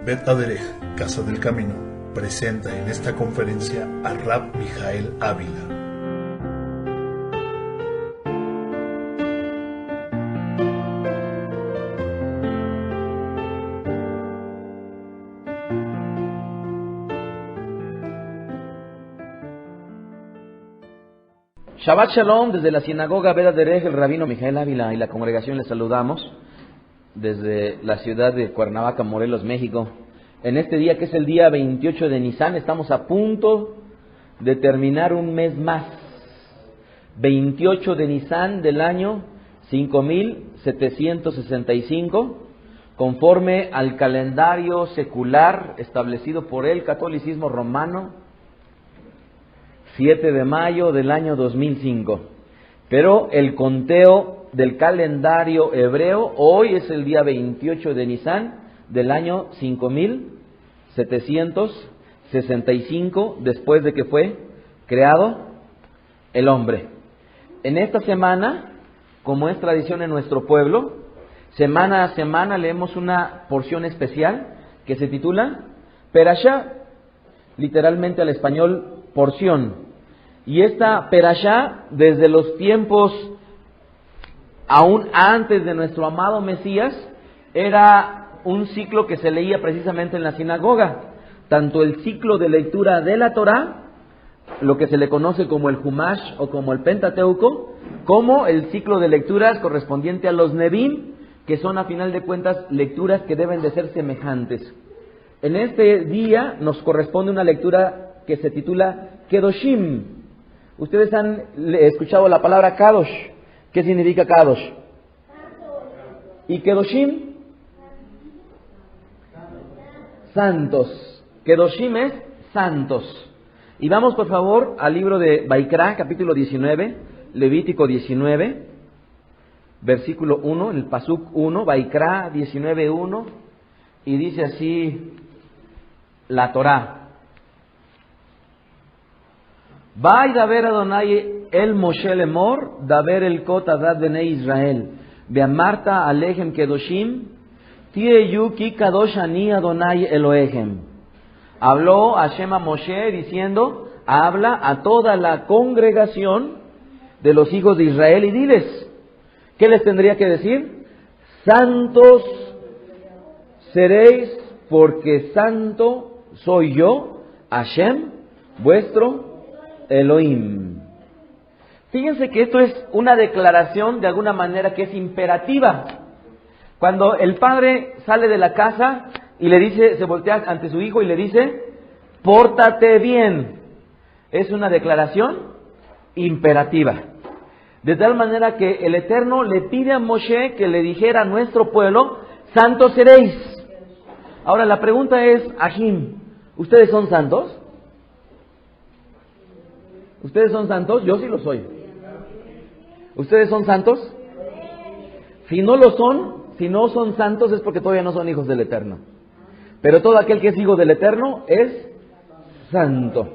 Bet Aderech, Casa del Camino, presenta en esta conferencia a Rab Mijael Ávila. Shabbat Shalom, desde la sinagoga Bet Aderech, el rabino Mijael Ávila y la congregación les saludamos desde la ciudad de Cuernavaca, Morelos, México. En este día, que es el día 28 de Nisan, estamos a punto de terminar un mes más. 28 de Nisan del año 5765, conforme al calendario secular establecido por el catolicismo romano, 7 de mayo del año 2005. Pero el conteo del calendario hebreo, hoy es el día 28 de Nisan del año 5765, después de que fue creado el hombre. En esta semana, como es tradición en nuestro pueblo, semana a semana leemos una porción especial que se titula Perashá, literalmente al español porción. Y esta Perashá, desde los tiempos aún antes de nuestro amado Mesías, era un ciclo que se leía precisamente en la sinagoga. Tanto el ciclo de lectura de la Torá, lo que se le conoce como el Humash o como el Pentateuco, como el ciclo de lecturas correspondiente a los Nevim, que son a final de cuentas lecturas que deben de ser semejantes. En este día nos corresponde una lectura que se titula Kedoshim. Ustedes han escuchado la palabra Kadosh. ¿Qué significa Kadosh? ¿Y Kedoshim? Santos. Kedoshim es santos. Y vamos por favor al libro de Vaikra, capítulo 19, Levítico 19, versículo 1, el Pasuk 1, Vaikra 19:1, y dice así la Torá. Vai daber Adonai el Moshe lemor, daber el kot adat bnei Israel, beamarta alechem kedoshim, tireyu ki kadosh ani Adonai Elohechem. Habló Hashem a Moshe diciendo, habla a toda la congregación de los hijos de Israel y diles, ¿qué les tendría que decir? Santos seréis, porque santo soy yo, Hashem, vuestro Elohim. Fíjense que esto es una declaración de alguna manera que es imperativa. Cuando el padre sale de la casa y le dice, se voltea ante su hijo y le dice, pórtate bien, es una declaración imperativa. De tal manera que el Eterno le pide a Moshe que le dijera a nuestro pueblo, santos seréis. Ahora la pregunta es, Ajim, ¿ustedes son santos? ¿Ustedes son santos? Yo sí lo soy. ¿Ustedes son santos? Si no lo son, si no son santos es porque todavía no son hijos del Eterno. Pero todo aquel que es hijo del Eterno es santo.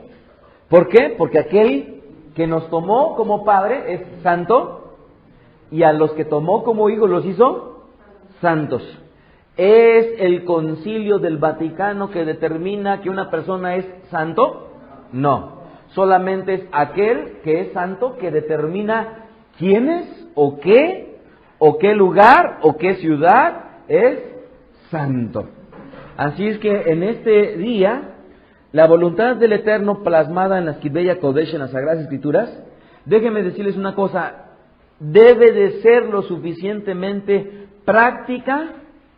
¿Por qué? Porque aquel que nos tomó como padre es santo y a los que tomó como hijos los hizo santos. ¿Es el Concilio del Vaticano que determina que una persona es santo? No. Solamente es aquel que es santo que determina quién es, o qué lugar, o qué ciudad es santo. Así es que en este día, la voluntad del Eterno plasmada en la Skibbeya Kodesh, en las Sagradas Escrituras, déjenme decirles una cosa, debe de ser lo suficientemente práctica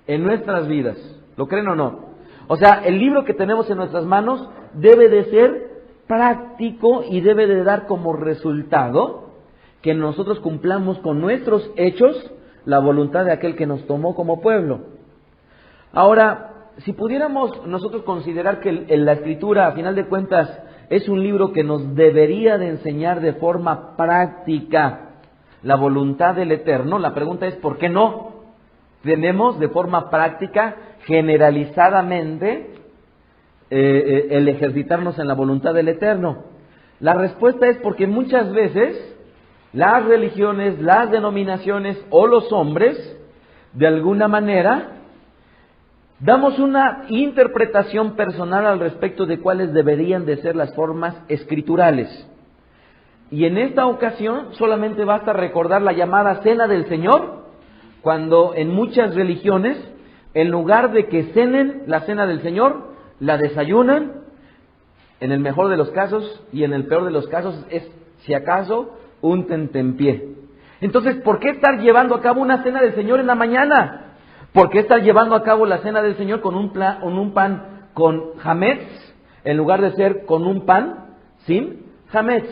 en nuestras vidas. ¿Lo creen o no? O sea, el libro que tenemos en nuestras manos debe de ser práctico y debe de dar como resultado que nosotros cumplamos con nuestros hechos la voluntad de aquel que nos tomó como pueblo. Ahora, si pudiéramos nosotros considerar que la Escritura, a final de cuentas, es un libro que nos debería de enseñar de forma práctica la voluntad del Eterno, la pregunta es, ¿por qué no tenemos de forma práctica, generalizadamente, el ejercitarnos en la voluntad del Eterno? La respuesta es porque muchas veces las religiones, las denominaciones o los hombres, de alguna manera, Damos una interpretación personal al respecto de cuáles deberían de ser las formas escriturales. Y en esta ocasión solamente basta recordar la llamada Cena del Señor, cuando en muchas religiones, en lugar de que cenen la Cena del Señor, la desayunan, en el mejor de los casos, y en el peor de los casos es, si acaso, un tentempié. Entonces, ¿por qué estar llevando a cabo una Cena del Señor en la mañana? ¿Por qué estar llevando a cabo la Cena del Señor con un pan con hametz, en lugar de ser con un pan sin hametz?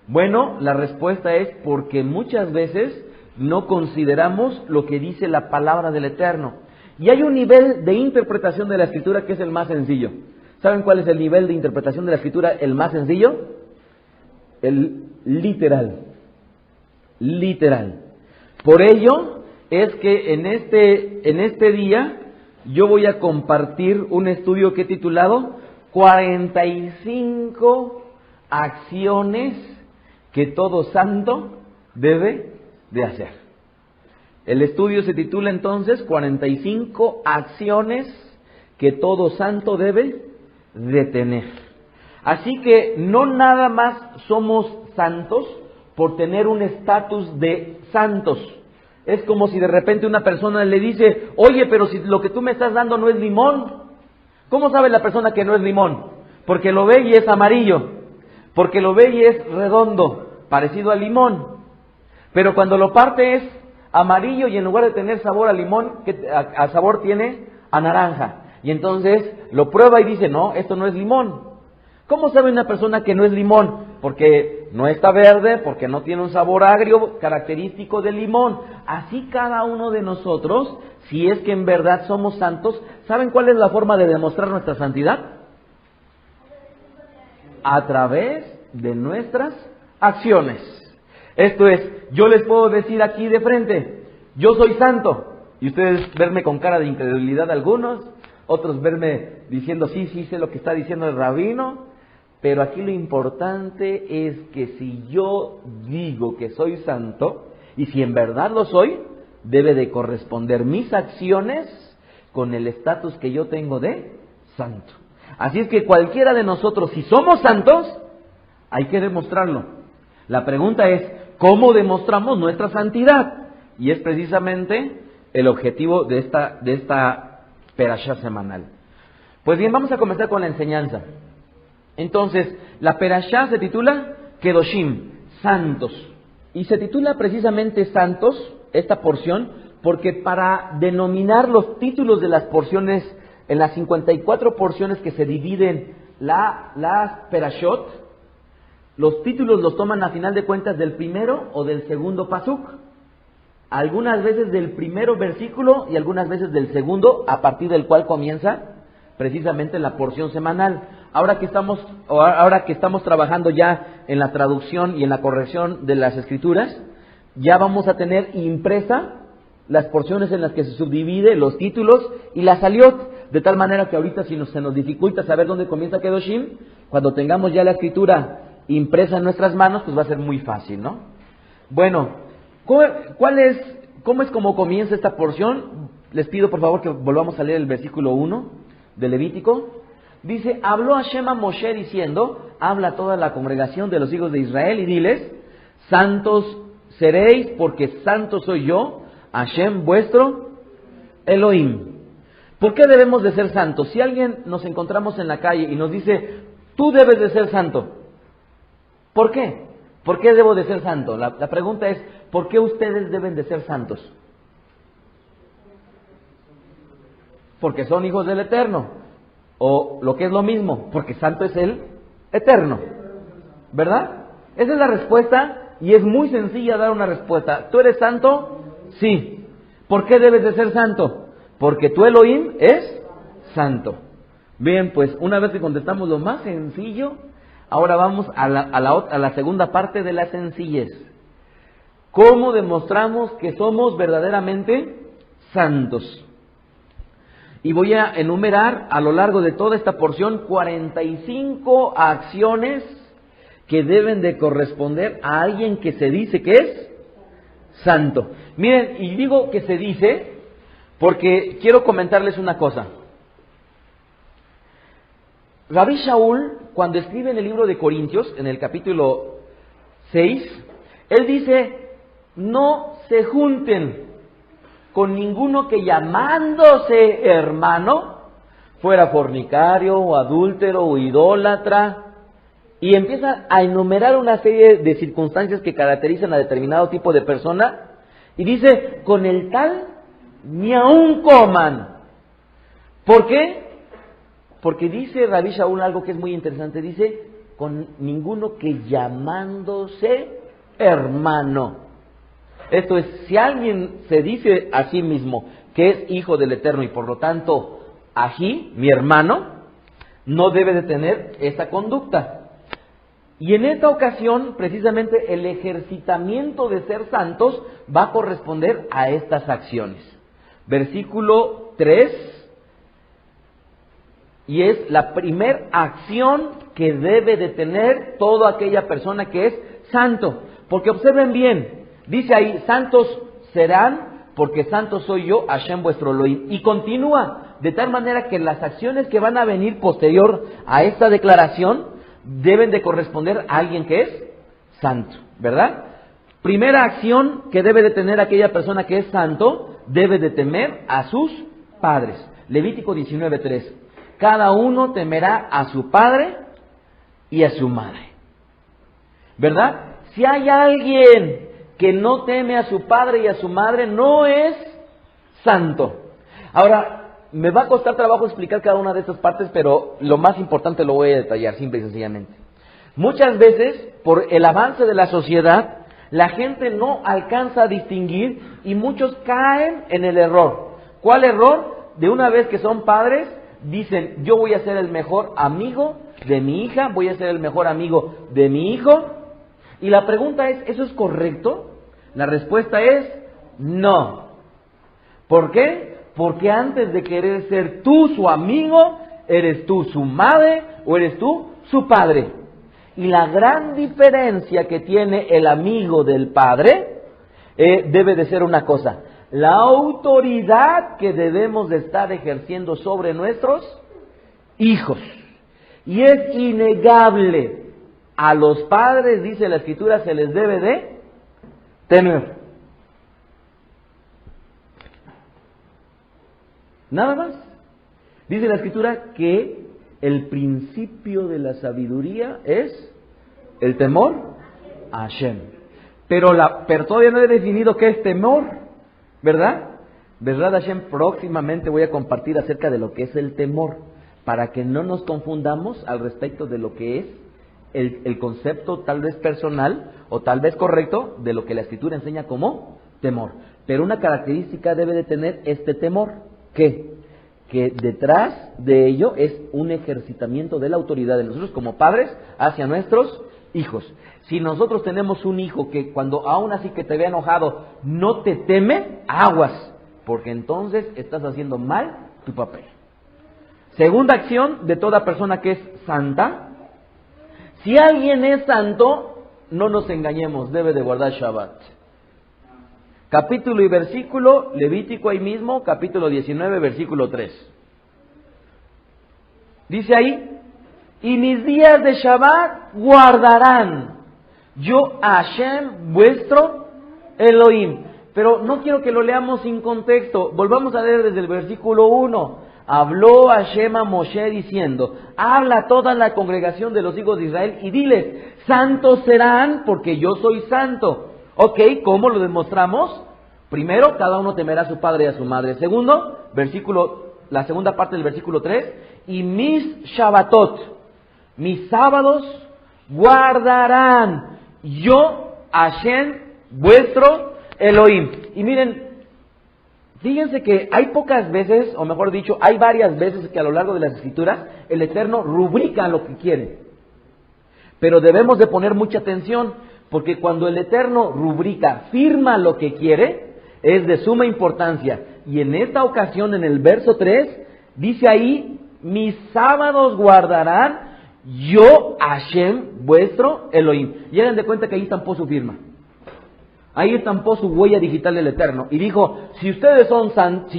Bueno, la respuesta es porque muchas veces no consideramos lo que dice la palabra del Eterno. Y hay un nivel de interpretación de la Escritura que es el más sencillo. ¿Saben cuál es el nivel de interpretación de la Escritura el más sencillo? El literal. Literal. Por ello es que en este día yo voy a compartir un estudio que he titulado 45 acciones que todo santo debe de hacer. El estudio se titula entonces 45 acciones que todo santo debe de tener. Así que no nada más somos santos por tener un estatus de santos. Es como si de repente una persona le dice, oye, pero si lo que tú me estás dando no es limón. ¿Cómo sabe la persona que no es limón? Porque lo ve y es amarillo. Porque lo ve y es redondo, parecido al limón. Pero cuando lo parte es amarillo y en lugar de tener sabor a limón, a sabor tiene a naranja. Y entonces lo prueba y dice, no, esto no es limón. ¿Cómo sabe una persona que no es limón? Porque no está verde, porque no tiene un sabor agrio característico del limón. Así cada uno de nosotros, si es que en verdad somos santos, ¿saben cuál es la forma de demostrar nuestra santidad? A través de nuestras acciones. Esto es, yo les puedo decir aquí de frente, yo soy santo, y ustedes verme con cara de incredulidad algunos, otros verme diciendo, sí, sé lo que está diciendo el rabino, pero aquí lo importante es que si yo digo que soy santo, y si en verdad lo soy, debe de corresponder mis acciones con el estatus que yo tengo de santo. Así es que cualquiera de nosotros, si somos santos, hay que demostrarlo. La pregunta es, ¿cómo demostramos nuestra santidad? Y es precisamente el objetivo de esta perashá semanal. Pues bien, vamos a comenzar con la enseñanza. Entonces, la perashá se titula Kedoshim, santos. Y se titula precisamente santos, esta porción, porque para denominar los títulos de las porciones, en las 54 porciones que se dividen las perashot, los títulos los toman a final de cuentas del primero o del segundo pasuk. Algunas veces del primero versículo y algunas veces del segundo, a partir del cual comienza precisamente la porción semanal. Ahora que estamos trabajando ya en la traducción y en la corrección de las escrituras, ya vamos a tener impresa las porciones en las que se subdivide los títulos y la saliot, de tal manera que ahorita si se nos dificulta saber dónde comienza Kedoshim, cuando tengamos ya la escritura impresa en nuestras manos, pues va a ser muy fácil, ¿no? Bueno, ¿cómo es como comienza esta porción? Les pido por favor que volvamos a leer el versículo 1 de Levítico. Dice, habló Hashem a Moshe diciendo, habla a toda la congregación de los hijos de Israel y diles, santos seréis porque santo soy yo, Hashem vuestro Elohim. ¿Por qué debemos de ser santos? Si alguien nos encontramos en la calle y nos dice, tú debes de ser santo, ¿por qué? ¿Por qué debo de ser santo? La pregunta es, ¿por qué ustedes deben de ser santos? Porque son hijos del Eterno. O lo que es lo mismo, porque santo es el Eterno. ¿Verdad? Esa es la respuesta y es muy sencilla dar una respuesta. ¿Tú eres santo? Sí. ¿Por qué debes de ser santo? Porque tu Elohim es santo. Bien, pues una vez que contestamos lo más sencillo, ahora vamos a la segunda parte de la sencillez. ¿Cómo demostramos que somos verdaderamente santos? Y voy a enumerar a lo largo de toda esta porción 45 acciones que deben de corresponder a alguien que se dice que es santo. Miren, y digo que se dice porque quiero comentarles una cosa. Rabí Shaul, cuando escribe en el libro de Corintios, en el capítulo 6, él dice, no se junten con ninguno que llamándose hermano fuera fornicario o adúltero o idólatra, y empieza a enumerar una serie de circunstancias que caracterizan a determinado tipo de persona, y dice, con el tal ni aún coman. ¿Por qué? Porque dice Rabí Shaul algo que es muy interesante, dice, con ninguno que llamándose hermano. Esto es, si alguien se dice a sí mismo que es hijo del Eterno y por lo tanto, ají, mi hermano, no debe de tener esa conducta. Y en esta ocasión, precisamente, el ejercitamiento de ser santos va a corresponder a estas acciones. Versículo 3, y es la primer acción que debe de tener toda aquella persona que es santo. Porque observen bien, dice ahí, santos serán porque santo soy yo, Hashem vuestro Elohim. Y continúa, de tal manera que las acciones que van a venir posterior a esta declaración deben de corresponder a alguien que es santo, ¿verdad? Primera acción que debe de tener aquella persona que es santo, debe de temer a sus padres. Levítico 19:3. Cada uno temerá a su padre y a su madre, ¿verdad? Si hay alguien que no teme a su padre y a su madre, no es santo. Ahora, me va a costar trabajo explicar cada una de estas partes, pero lo más importante lo voy a detallar, simple y sencillamente. Muchas veces, por el avance de la sociedad, la gente no alcanza a distinguir y muchos caen en el error. ¿Cuál error? De una vez que son padres, dicen, yo voy a ser el mejor amigo de mi hija, voy a ser el mejor amigo de mi hijo. Y la pregunta es, ¿eso es correcto? La respuesta es, no. ¿Por qué? Porque antes de querer ser tú su amigo, eres tú su madre o eres tú su padre. Y la gran diferencia que tiene el amigo del padre debe de ser una cosa: la autoridad que debemos de estar ejerciendo sobre nuestros hijos. Y es innegable, a los padres, dice la Escritura, se les debe de temer. Nada más. Dice la Escritura que el principio de la sabiduría es el temor a Hashem. Pero todavía no he definido qué es temor, ¿verdad? ¿Verdad, Hashem? Próximamente voy a compartir acerca de lo que es el temor, para que no nos confundamos al respecto de lo que es el concepto tal vez personal o tal vez correcto de lo que la Escritura enseña como temor. Pero una característica debe de tener este temor. ¿Qué? Que detrás de ello es un ejercitamiento de la autoridad de nosotros como padres hacia nuestros hijos. Si nosotros tenemos un hijo que cuando aún así que te vea enojado no te teme, aguas, porque entonces estás haciendo mal tu papel. Segunda acción de toda persona que es santa: si alguien es santo, no nos engañemos, debe de guardar Shabbat. Capítulo y versículo, Levítico ahí mismo, capítulo 19, versículo 3. Dice ahí, y mis días de Shabbat guardarán, yo Hashem vuestro Elohim. Pero no quiero que lo leamos sin contexto, volvamos a leer desde el versículo 1. Habló Hashem a Moshe diciendo, habla a toda la congregación de los hijos de Israel y diles, santos serán porque yo soy santo. Ok, ¿cómo lo demostramos? Primero, cada uno temerá a su padre y a su madre. Segundo, la segunda parte del versículo 3, y mis Shabbatot, mis sábados guardarán, yo Hashem vuestro Elohim. Y miren, fíjense que hay pocas veces, o mejor dicho, hay varias veces que a lo largo de las Escrituras el Eterno rubrica lo que quiere. Pero debemos de poner mucha atención, porque cuando el Eterno rubrica, firma lo que quiere, es de suma importancia. Y en esta ocasión, en el verso 3, dice ahí, mis sábados guardarán, yo Hashem vuestro Elohim. Y hagan de cuenta que ahí estampó su firma. Ahí estampó su huella digital del Eterno y dijo, si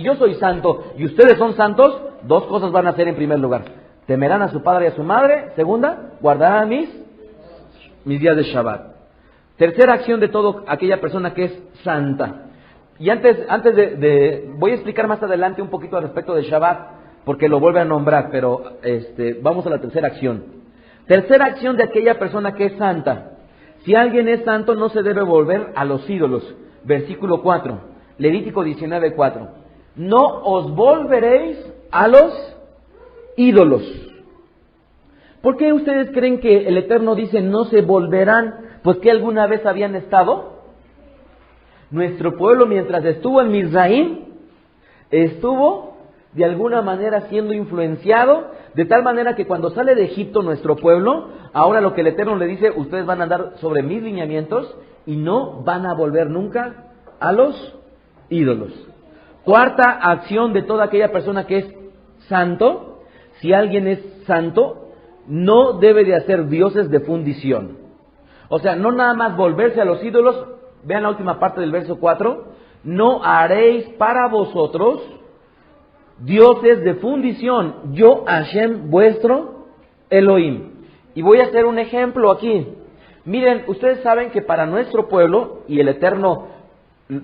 yo soy santo y ustedes son santos, dos cosas van a hacer en primer lugar. Temerán a su padre y a su madre. Segunda, guardarán mis días de Shabbat. Tercera acción de toda aquella persona que es santa. Y antes voy a explicar más adelante un poquito al respecto de Shabbat, porque lo vuelve a nombrar, pero vamos a la tercera acción. Tercera acción de aquella persona que es santa. Si alguien es santo, no se debe volver a los ídolos. Versículo 4, Levítico 19:4. No os volveréis a los ídolos. ¿Por qué ustedes creen que el Eterno dice no se volverán? Pues que alguna vez habían estado. Nuestro pueblo, mientras estuvo en Mizraim, estuvo de alguna manera siendo influenciado, de tal manera que cuando sale de Egipto nuestro pueblo, ahora lo que el Eterno le dice, ustedes van a andar sobre mis lineamientos y no van a volver nunca a los ídolos. Cuarta acción de toda aquella persona que es santo, si alguien es santo, no debe de hacer dioses de fundición. O sea, no nada más volverse a los ídolos. Vean la última parte del verso 4. No haréis para vosotros dioses de fundición, yo Hashem vuestro Elohim. Y voy a hacer un ejemplo aquí. Miren, ustedes saben que para nuestro pueblo, y el Eterno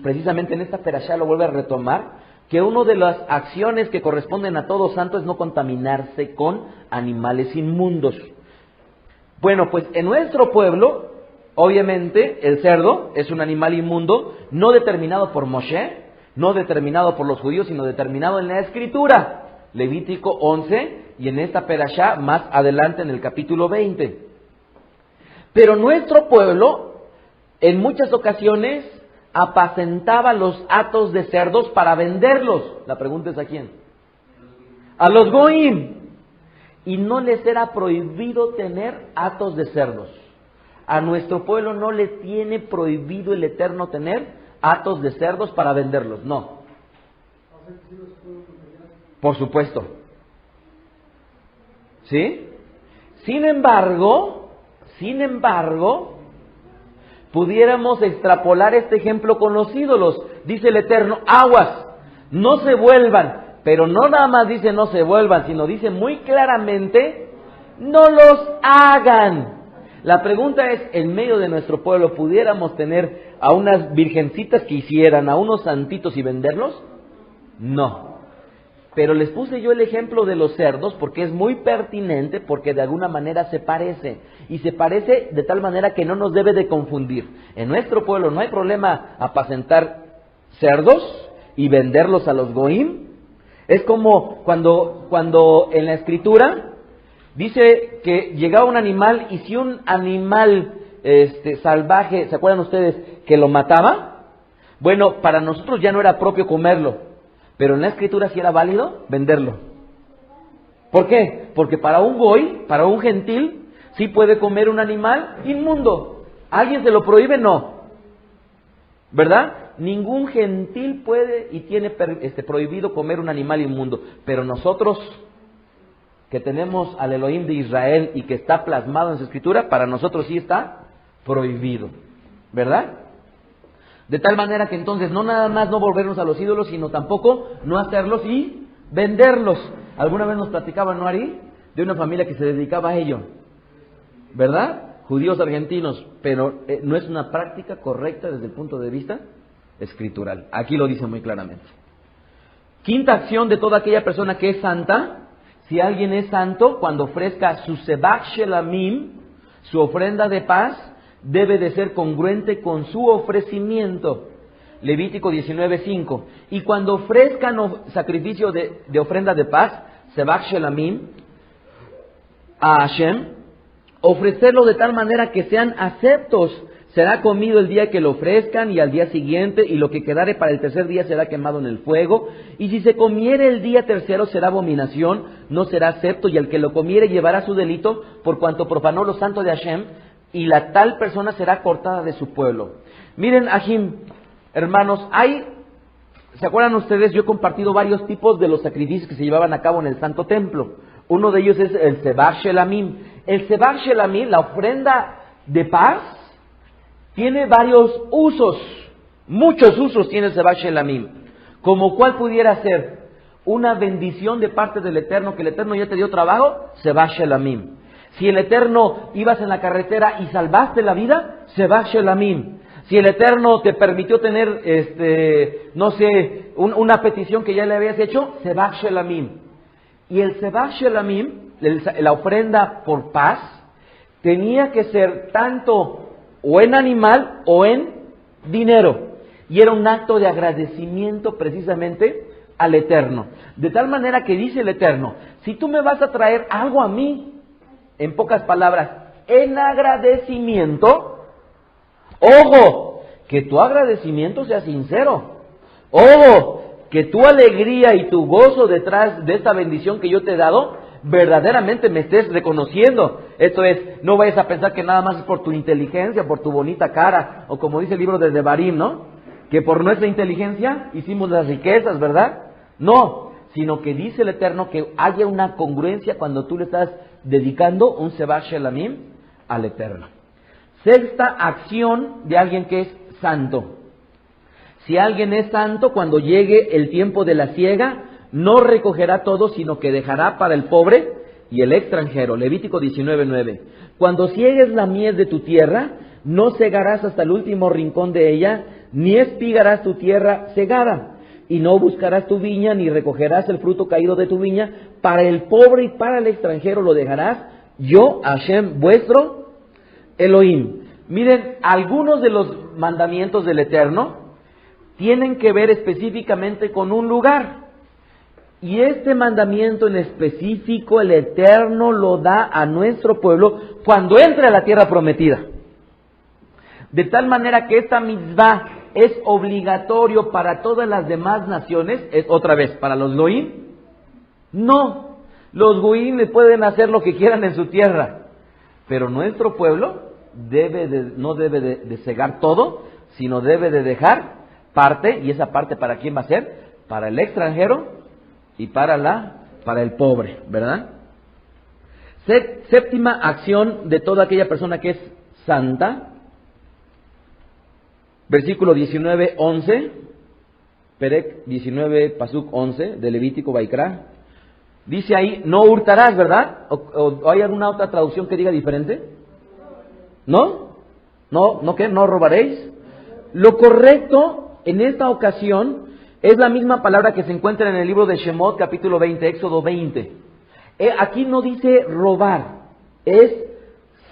precisamente en esta perashá lo vuelve a retomar, que una de las acciones que corresponden a todo santo es no contaminarse con animales inmundos. Bueno, pues en nuestro pueblo, obviamente, el cerdo es un animal inmundo, no determinado por Moshe, no determinado por los judíos, sino determinado en la Escritura. Levítico 11, y en esta perashá más adelante en el capítulo 20. Pero nuestro pueblo, en muchas ocasiones, apacentaba los hatos de cerdos para venderlos. La pregunta es ¿a quién? A los goim. Y no les era prohibido tener hatos de cerdos. A nuestro pueblo no le tiene prohibido el Eterno tener hatos de cerdos para venderlos, no. Por supuesto. ¿Sí? Sin embargo, pudiéramos extrapolar este ejemplo con los ídolos. Dice el Eterno, aguas, no se vuelvan. Pero no nada más dice no se vuelvan, sino dice muy claramente, no los hagan. La pregunta es, en medio de nuestro pueblo, ¿pudiéramos tener a unas virgencitas que hicieran, a unos santitos y venderlos? No. Pero les puse yo el ejemplo de los cerdos porque es muy pertinente, porque de alguna manera se parece. Y se parece de tal manera que no nos debe de confundir. En nuestro pueblo no hay problema apacentar cerdos y venderlos a los goim. Es como cuando en la Escritura dice que llegaba un animal y si un animal salvaje, ¿se acuerdan ustedes que lo mataba? Bueno, para nosotros ya no era propio comerlo, pero en la Escritura sí era válido venderlo. ¿Por qué? Porque para un goy, para un gentil, sí puede comer un animal inmundo. ¿Alguien se lo prohíbe? No. ¿Verdad? Ningún gentil puede y tiene prohibido comer un animal inmundo, pero nosotros que tenemos al Elohim de Israel y que está plasmado en su Escritura, para nosotros sí está prohibido, ¿verdad? De tal manera que entonces no nada más no volvernos a los ídolos, sino tampoco no hacerlos y venderlos. Alguna vez nos platicaba Noari de una familia que se dedicaba a ello, ¿verdad? Judíos argentinos, pero no es una práctica correcta desde el punto de vista escritural. Aquí lo dice muy claramente. Quinta acción de toda aquella persona que es santa. Si alguien es santo, cuando ofrezca su sebach shelamim, su ofrenda de paz, debe de ser congruente con su ofrecimiento. Levítico 19:5. Y cuando ofrezcan sacrificio de ofrenda de paz, sebach shelamim, a Hashem, ofrecerlo de tal manera que sean aceptos. Será comido el día que lo ofrezcan y al día siguiente, y lo que quedare para el tercer día será quemado en el fuego. Y si se comiere el día tercero será abominación, no será acepto, y el que lo comiere llevará su delito por cuanto profanó lo santo de Hashem, y la tal persona será cortada de su pueblo. Miren, Ajim, hermanos, ¿se acuerdan ustedes? Yo he compartido varios tipos de los sacrificios que se llevaban a cabo en el Santo Templo. Uno de ellos es el sebach shelamim. El sebach shelamim, la ofrenda de paz, tiene varios usos. Muchos usos tiene el Seba Shelamim. Como cuál pudiera ser una bendición de parte del Eterno, que el Eterno ya te dio trabajo, Seba Shelamim. Si el Eterno ibas en la carretera y salvaste la vida, Seba Shelamim. Si el Eterno te permitió tener, una petición que ya le habías hecho, Seba Shelamim. Y el Seba Shelamim, la ofrenda por paz, tenía que ser tanto o en animal o en dinero. Y era un acto de agradecimiento precisamente al Eterno. De tal manera que dice el Eterno, si tú me vas a traer algo a mí, en pocas palabras, en agradecimiento, ojo, que tu agradecimiento sea sincero. Ojo, que tu alegría y tu gozo detrás de esta bendición que yo te he dado, verdaderamente me estés reconociendo. Esto es, no vayas a pensar que nada más es por tu inteligencia, por tu bonita cara, o como dice el libro de Devarim, ¿no? Que por nuestra inteligencia hicimos las riquezas, ¿verdad? No, sino que dice el Eterno que haya una congruencia cuando tú le estás dedicando un Seba Shelamim al Eterno. Sexta acción de alguien que es santo. Si alguien es santo, cuando llegue el tiempo de la siega, no recogerá todo, sino que dejará para el pobre y el extranjero. Levítico 19:9. Cuando ciegues la mies de tu tierra, no cegarás hasta el último rincón de ella, ni espigarás tu tierra cegada, y no buscarás tu viña, ni recogerás el fruto caído de tu viña. Para el pobre y para el extranjero lo dejarás, yo, Hashem, vuestro Elohim. Miren, algunos de los mandamientos del Eterno tienen que ver específicamente con un lugar. Y este mandamiento en específico el Eterno lo da a nuestro pueblo cuando entre a la tierra prometida. De tal manera que esta mitzvah es obligatorio para todas las demás naciones. Es otra vez, para los goim, no. Los goim pueden hacer lo que quieran en su tierra, pero nuestro pueblo no debe de cegar todo, sino debe de dejar parte. ¿Y esa parte para quién va a ser? Para el extranjero y para el pobre, ¿verdad? Séptima acción de toda aquella persona que es santa. Versículo 19:11, Perec 19, Pasuk 11, de Levítico Baikra. Dice ahí, no hurtarás, ¿verdad? ¿O hay alguna otra traducción que diga diferente? ¿No? ¿No qué? ¿No robaréis? Lo correcto en esta ocasión es la misma palabra que se encuentra en el libro de Shemot, capítulo 20, Éxodo 20. Aquí no dice robar, es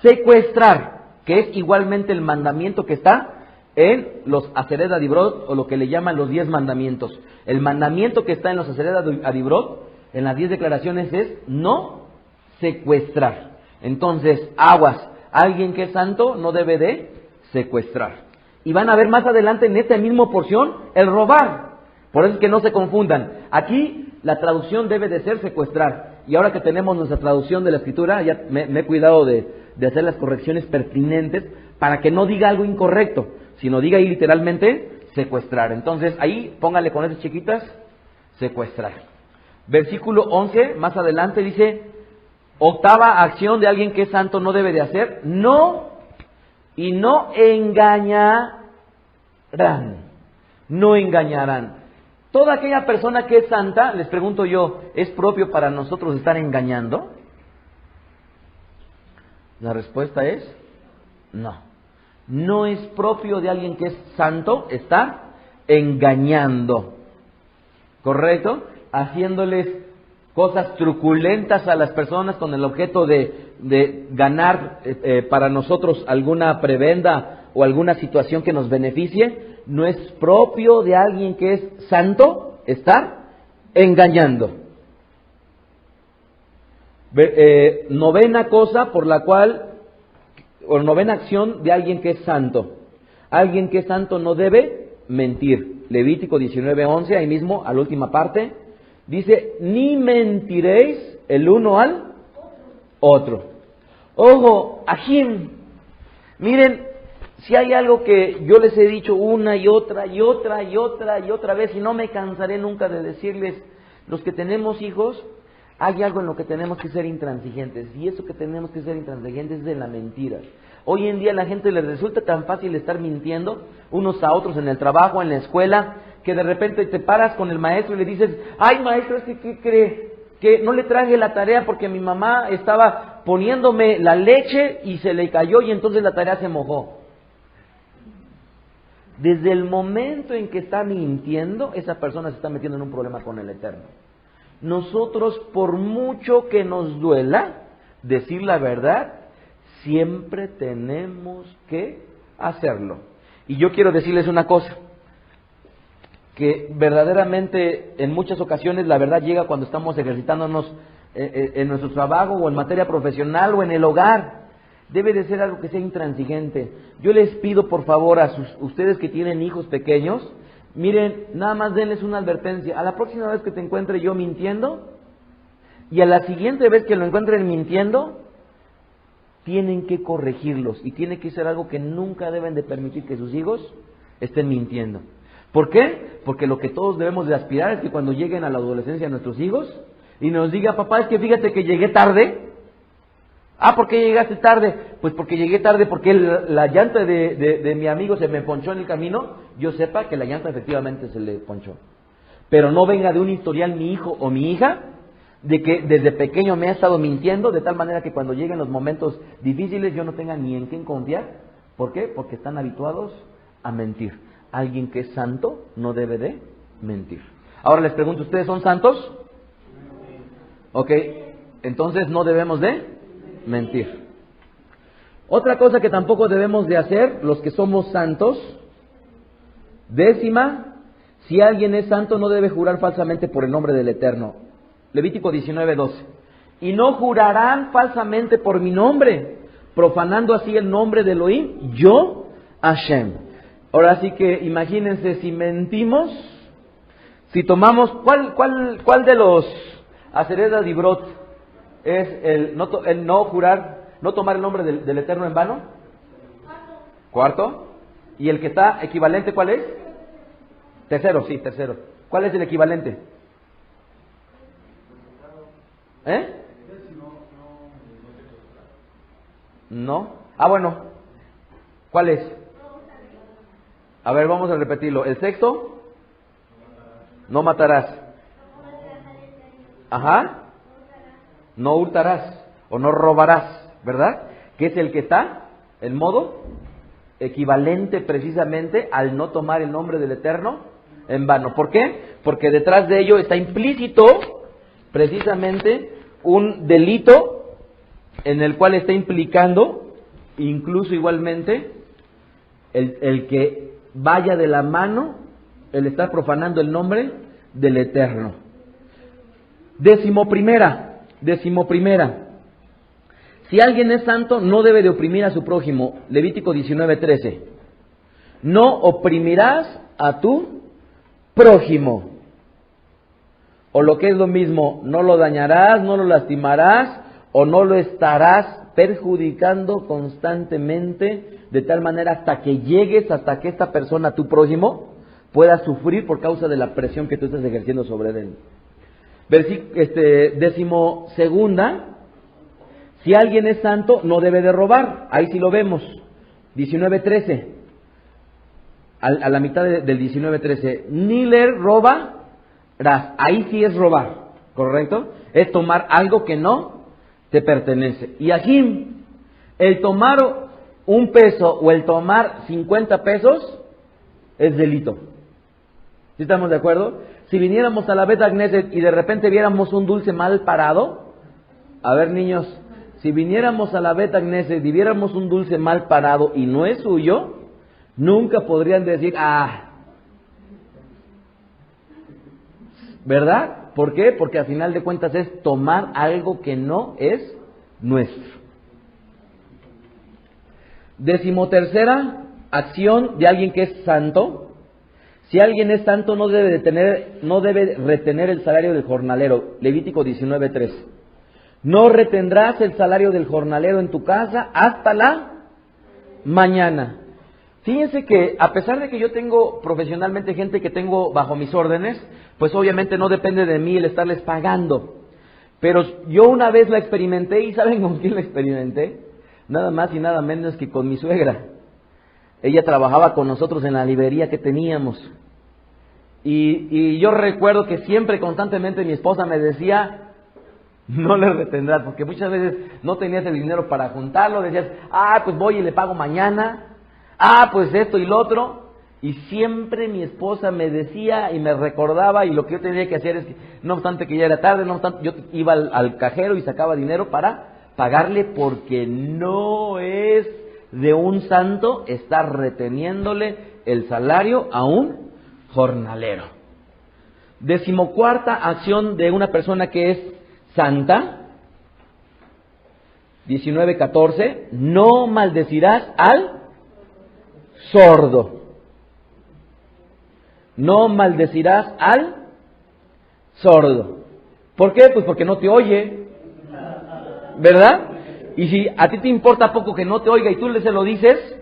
secuestrar, que es igualmente el mandamiento que está en los Aseret Adibrot, o lo que le llaman los 10 mandamientos. El mandamiento que está en los Aseret Adibrot, en las 10 declaraciones, es no secuestrar. Entonces, aguas, alguien que es santo no debe de secuestrar. Y van a ver más adelante en esta misma porción el robar. Por eso es que no se confundan. Aquí la traducción debe de ser secuestrar. Y ahora que tenemos nuestra traducción de la Escritura, ya me he cuidado de hacer las correcciones pertinentes para que no diga algo incorrecto, sino diga ahí literalmente secuestrar. Entonces ahí póngale con esas chiquitas, secuestrar. Versículo 11, más adelante dice, octava acción de alguien que es santo no debe de hacer, no engañarán. No engañarán. Toda aquella persona que es santa, les pregunto yo, ¿es propio para nosotros estar engañando? La respuesta es no. No es propio de alguien que es santo estar engañando. ¿Correcto? Haciéndoles cosas truculentas a las personas con el objeto de ganar para nosotros alguna prebenda o alguna situación que nos beneficie. No es propio de alguien que es santo estar engañando. Novena cosa por la cual, o novena acción de alguien que es santo. Alguien que es santo no debe mentir. Levítico 19:11, ahí mismo, a la última parte, dice, ni mentiréis el uno al otro. Ojo, ajim. Miren, si hay algo que yo les he dicho una y otra vez, y no me cansaré nunca de decirles, los que tenemos hijos, hay algo en lo que tenemos que ser intransigentes, y eso que tenemos que ser intransigentes es de la mentira. Hoy en día a la gente les resulta tan fácil estar mintiendo unos a otros en el trabajo, en la escuela, que de repente te paras con el maestro y le dices, ay maestro, ¿qué cree? Que no le traje la tarea porque mi mamá estaba poniéndome la leche y se le cayó y entonces la tarea se mojó. Desde el momento en que está mintiendo, esa persona se está metiendo en un problema con el Eterno. Nosotros, por mucho que nos duela decir la verdad, siempre tenemos que hacerlo. Y yo quiero decirles una cosa, que verdaderamente en muchas ocasiones la verdad llega cuando estamos ejercitándonos en nuestro trabajo o en materia profesional o en el hogar. Debe de ser algo que sea intransigente. Yo les pido por favor a ustedes que tienen hijos pequeños, miren, nada más denles una advertencia. A la próxima vez que te encuentre yo mintiendo y a la siguiente vez que lo encuentren mintiendo, tienen que corregirlos y tiene que ser algo que nunca deben de permitir que sus hijos estén mintiendo. ¿Por qué? Porque lo que todos debemos de aspirar es que cuando lleguen a la adolescencia nuestros hijos y nos diga, papá, es que fíjate que llegué tarde. Ah, ¿por qué llegaste tarde? Pues porque llegué tarde porque la llanta de mi amigo se me ponchó en el camino. Yo sepa que la llanta efectivamente se le ponchó. Pero no venga de un historial mi hijo o mi hija de que desde pequeño me ha estado mintiendo de tal manera que cuando lleguen los momentos difíciles yo no tenga ni en quién confiar. ¿Por qué? Porque están habituados a mentir. Alguien que es santo no debe de mentir. Ahora les pregunto, ¿ustedes son santos? Ok, entonces no debemos de mentir. Otra cosa que tampoco debemos de hacer, los que somos santos, 10, si alguien es santo no debe jurar falsamente por el nombre del Eterno. Levítico 19:12. Y no jurarán falsamente por mi nombre, profanando así el nombre de Elohim, yo, Hashem. Ahora sí que imagínense si mentimos, si tomamos, ¿cuál de los Asereda Dibrot es el no jurar, no tomar el nombre del Eterno en vano? Cuarto. ¿Y el que está equivalente cuál es? Tercero, sí, tercero. ¿Cuál es el equivalente? No. Ah, bueno. ¿Cuál es? A ver, vamos a repetirlo. El sexto, no matarás. Ajá. No hurtarás o no robarás, ¿verdad? Que es el que está, el modo equivalente precisamente al no tomar el nombre del Eterno en vano. ¿Por qué? Porque detrás de ello está implícito precisamente un delito en el cual está implicando incluso igualmente el que vaya de la mano el estar profanando el nombre del Eterno. Décimo primera, si alguien es santo no debe de oprimir a su prójimo. Levítico 19:13. No oprimirás a tu prójimo. O lo que es lo mismo, no lo dañarás, no lo lastimarás o no lo estarás perjudicando constantemente de tal manera hasta que llegues, hasta que esta persona, tu prójimo, pueda sufrir por causa de la presión que tú estás ejerciendo sobre él. Décimo segunda, si alguien es santo no debe de robar. Ahí sí lo vemos. 19:13. A la mitad del 19:13. Ni le robarás. Ahí sí es robar, ¿correcto? Es tomar algo que no te pertenece. Y aquí, el tomar un peso o el tomar 50 pesos es delito. ¿Sí estamos de acuerdo? Si viniéramos a la Bet Knesset y de repente viéramos un dulce mal parado, a ver niños, si viniéramos a la Bet Knesset y viéramos un dulce mal parado y no es suyo, nunca podrían decir, ¿verdad? ¿Por qué? Porque al final de cuentas es tomar algo que no es nuestro. 13ª acción de alguien que es santo. Si alguien es santo no debe retener el salario del jornalero. Levítico 19:3. No retendrás el salario del jornalero en tu casa hasta la mañana. Fíjense que a pesar de que yo tengo profesionalmente gente que tengo bajo mis órdenes, pues obviamente no depende de mí el estarles pagando. Pero yo una vez la experimenté y ¿saben con quién la experimenté? nada más y nada menos que con mi suegra. Ella trabajaba con nosotros en la librería que teníamos. Y yo recuerdo que siempre, constantemente, mi esposa me decía, no le retendrás, porque muchas veces no tenías el dinero para juntarlo, decías, pues voy y le pago mañana, pues esto y lo otro. Y siempre mi esposa me decía y me recordaba, y lo que yo tenía que hacer es que, no obstante que ya era tarde, no obstante, yo iba al cajero y sacaba dinero para pagarle, porque no es de un santo estar reteniéndole el salario a un jornalero. 14ª acción de una persona que es santa. 19:14, no maldecirás al sordo. No maldecirás al sordo. ¿Por qué? Pues porque no te oye, ¿verdad? Y si a ti te importa poco que no te oiga y tú se lo dices,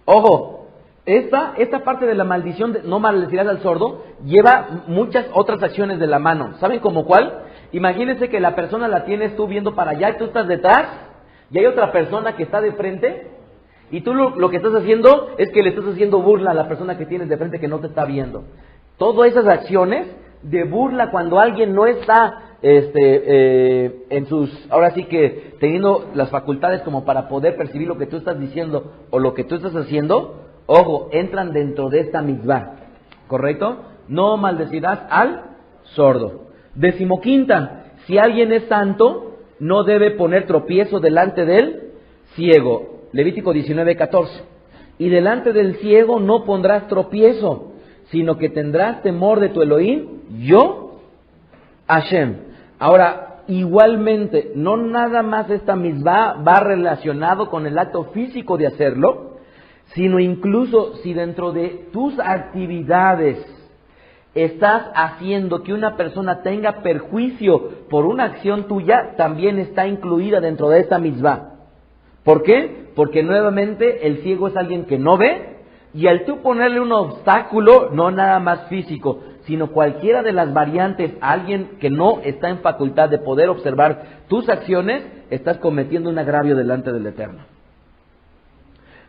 ojo, esta parte de la maldición de no maldecirás al sordo lleva muchas otras acciones de la mano. ¿Saben cómo cuál? Imagínense que la persona la tienes tú viendo para allá y tú estás detrás y hay otra persona que está de frente y tú lo que estás haciendo es que le estás haciendo burla a la persona que tienes de frente que no te está viendo. Todas esas acciones de burla cuando alguien no está en sus, ahora sí que teniendo las facultades como para poder percibir lo que tú estás diciendo o lo que tú estás haciendo, ojo, entran dentro de esta mitzvah, ¿correcto? No maldecirás al sordo. 15ª, si alguien es santo, no debe poner tropiezo delante del ciego. Levítico 19:14. Y delante del ciego no pondrás tropiezo, sino que tendrás temor de tu Elohim, yo, Hashem. Ahora, igualmente, no nada más esta mitzvah va relacionado con el acto físico de hacerlo, sino incluso si dentro de tus actividades estás haciendo que una persona tenga perjuicio por una acción tuya, también está incluida dentro de esta mitzvah. ¿Por qué? Porque nuevamente el ciego es alguien que no ve, y al tú ponerle un obstáculo, no nada más físico, sino cualquiera de las variantes, a alguien que no está en facultad de poder observar tus acciones, estás cometiendo un agravio delante del Eterno.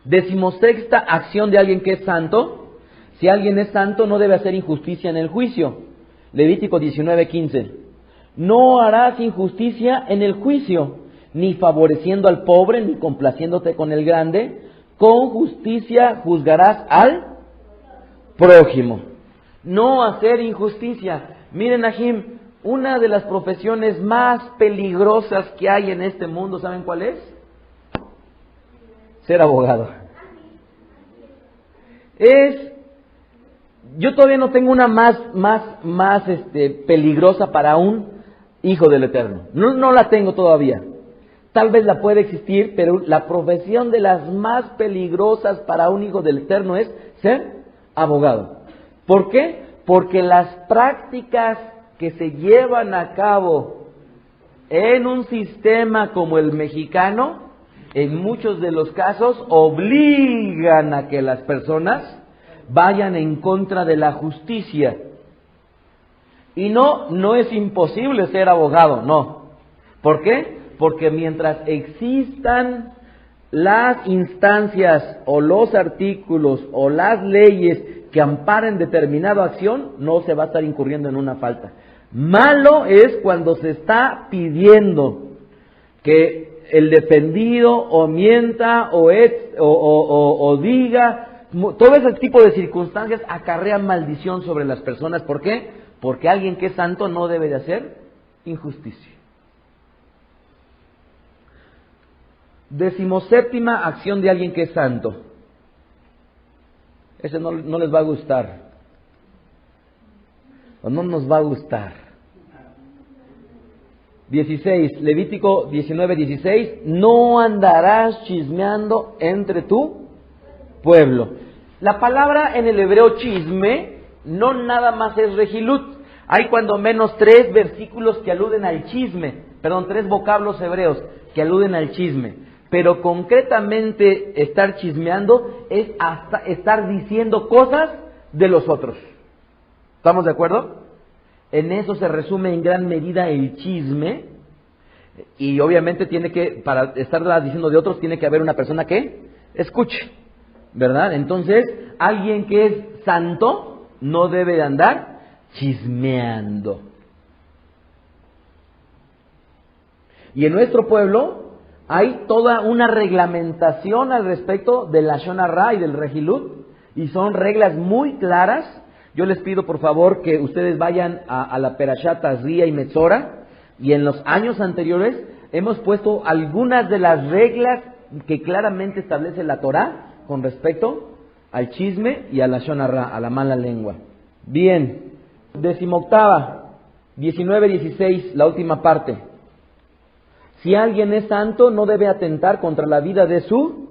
16ª acción de alguien que es santo. Si alguien es santo, no debe hacer injusticia en el juicio. Levítico 19:15. No harás injusticia en el juicio, ni favoreciendo al pobre, ni complaciéndote con el grande. Con justicia juzgarás al prójimo. No hacer injusticia. Miren, Ajim, una de las profesiones más peligrosas que hay en este mundo, ¿saben cuál es? Ser abogado. Yo todavía no tengo una más peligrosa para un hijo del Eterno. No la tengo todavía. Tal vez la pueda existir, pero la profesión de las más peligrosas para un hijo del Eterno es ser abogado. ¿Por qué? Porque las prácticas que se llevan a cabo en un sistema como el mexicano, en muchos de los casos, obligan a que las personas vayan en contra de la justicia. Y no es imposible ser abogado, no. ¿Por qué? Porque mientras existan las instancias o los artículos o las leyes que amparen determinada acción, no se va a estar incurriendo en una falta. Malo es cuando se está pidiendo que el defendido o mienta o diga, todo ese tipo de circunstancias acarrean maldición sobre las personas. ¿Por qué? Porque alguien que es santo no debe de hacer injusticia. 17ª acción de alguien que es santo. Ese no les va a gustar. O no nos va a gustar. 16, Levítico 19:16. No andarás chismeando entre tu pueblo. La palabra en el hebreo chisme no nada más es regilut. Hay cuando menos 3 versículos que aluden al chisme. 3 vocablos hebreos que aluden al chisme. Pero concretamente estar chismeando es hasta estar diciendo cosas de los otros. ¿Estamos de acuerdo? En eso se resume en gran medida el chisme. Y obviamente tiene que, para estarla diciendo de otros, tiene que haber una persona que escuche, ¿verdad? Entonces, alguien que es santo no debe de andar chismeando. Y en nuestro pueblo hay toda una reglamentación al respecto del Lashon Hara y del Rehilut, y son reglas muy claras. Yo les pido por favor que ustedes vayan a la Perashat Tazria y Metzora, y en los años anteriores hemos puesto algunas de las reglas que claramente establece la Torá con respecto al chisme y al Lashon Hara, a la mala lengua. Bien, 18ª, 19-16, la última parte. Si alguien es santo, no debe atentar contra la vida de su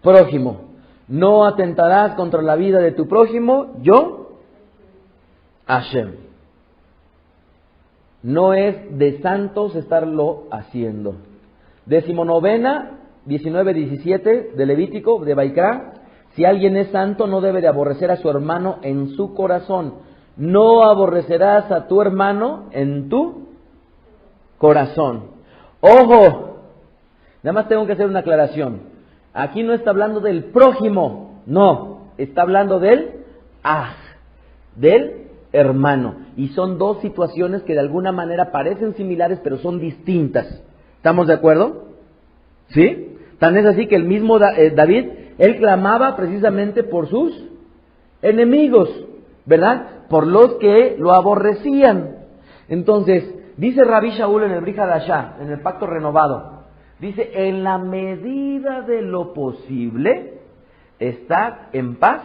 prójimo. No atentarás contra la vida de tu prójimo, yo, Hashem. No es de santos estarlo haciendo. 19ª, 19-17 de Levítico, de Baikra. Si alguien es santo, no debe de aborrecer a su hermano en su corazón. No aborrecerás a tu hermano en tu corazón. ¡Ojo! Nada más tengo que hacer una aclaración. Aquí no está hablando del prójimo, no. Está hablando del del hermano. Y son dos situaciones que de alguna manera parecen similares, pero son distintas. ¿Estamos de acuerdo? ¿Sí? Tan es así que el mismo David, él clamaba precisamente por sus enemigos, ¿verdad? Por los que lo aborrecían. Entonces, dice Rabbi Shaul en el Brit Hadashah, en el Pacto Renovado, dice, en la medida de lo posible, estar en paz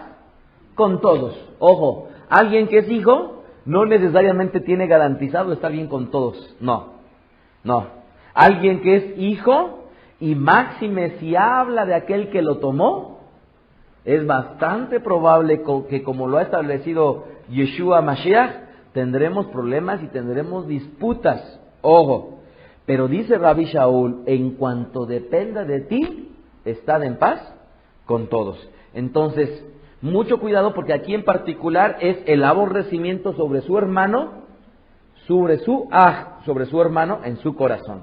con todos. Ojo, alguien que es hijo no necesariamente tiene garantizado estar bien con todos. No. Alguien que es hijo, y máxime si habla de aquel que lo tomó, es bastante probable que, como lo ha establecido Yeshua Mashiach, tendremos problemas y tendremos disputas. Ojo, pero dice Rabbi Shaul, en cuanto dependa de ti, estad en paz con todos. Entonces, mucho cuidado, porque aquí en particular es el aborrecimiento sobre su hermano, sobre su hermano en su corazón.